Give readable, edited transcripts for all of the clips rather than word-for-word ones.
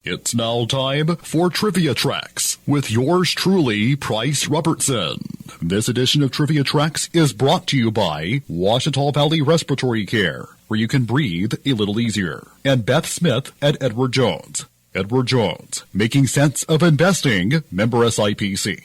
It's now time for Trivia Tracks with yours truly, Price Robertson. This edition of Trivia Tracks is brought to you by Washita Valley Respiratory Care, where you can breathe a little easier, and Beth Smith at Edward Jones. Edward Jones, making sense of investing, member SIPC.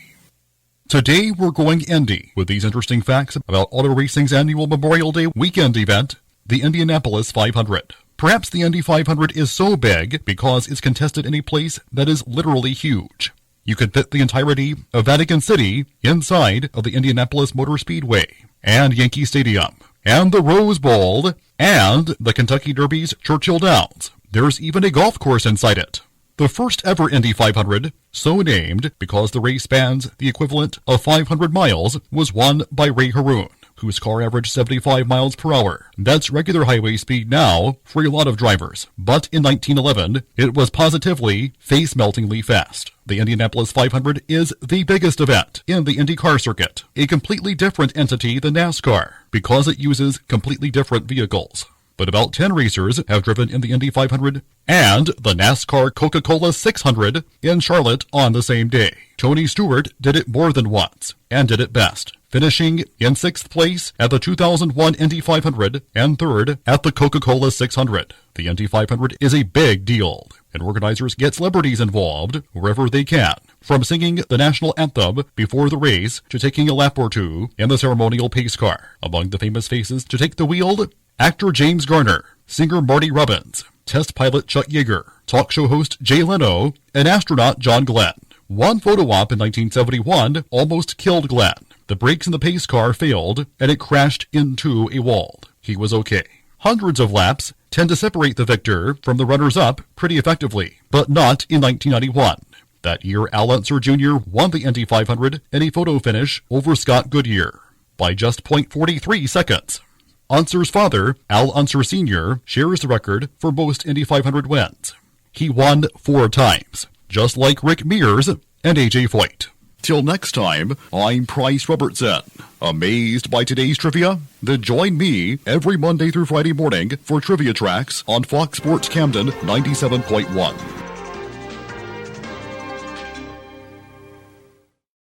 Today we're going Indy with these interesting facts about auto racing's annual Memorial Day weekend event, the Indianapolis 500. Perhaps the Indy 500 is so big because it's contested in a place that is literally huge. You could fit the entirety of Vatican City inside of the Indianapolis Motor Speedway, and Yankee Stadium, and the Rose Bowl, and the Kentucky Derby's Churchill Downs. There's even a golf course inside it. The first ever Indy 500, so named because the race spans the equivalent of 500 miles, was won by Ray Haroon, whose car averaged 75 miles per hour. That's regular highway speed now for a lot of drivers. But in 1911, it was positively face-meltingly fast. The Indianapolis 500 is the biggest event in the Indy car circuit, a completely different entity than NASCAR, because it uses completely different vehicles. But about 10 racers have driven in the Indy 500 and the NASCAR Coca-Cola 600 in Charlotte on the same day. Tony Stewart did it more than once, and did it best, finishing in 6th place at the 2001 Indy 500 and 3rd at the Coca-Cola 600. The Indy 500 is a big deal, and organizers get celebrities involved wherever they can, from singing the national anthem before the race to taking a lap or two in the ceremonial pace car. Among the famous faces to take the wheel, actor James Garner, singer Marty Robbins, test pilot Chuck Yeager, talk show host Jay Leno, and astronaut John Glenn. One photo op in 1971 almost killed Glenn. The brakes in the pace car failed, and it crashed into a wall. He was okay. Hundreds of laps tend to separate the victor from the runners-up pretty effectively, but not in 1991. That year, Al Unser Jr. won the Indy 500 in a photo finish over Scott Goodyear by just 0.43 seconds. Unser's father, Al Unser Sr., shares the record for most Indy 500 wins. He won 4 times, just like Rick Mears and A.J. Foyt. Till next time, I'm Price Robertson. Amazed by today's trivia? Then join me every Monday through Friday morning for Trivia Tracks on Fox Sports Camden 97.1.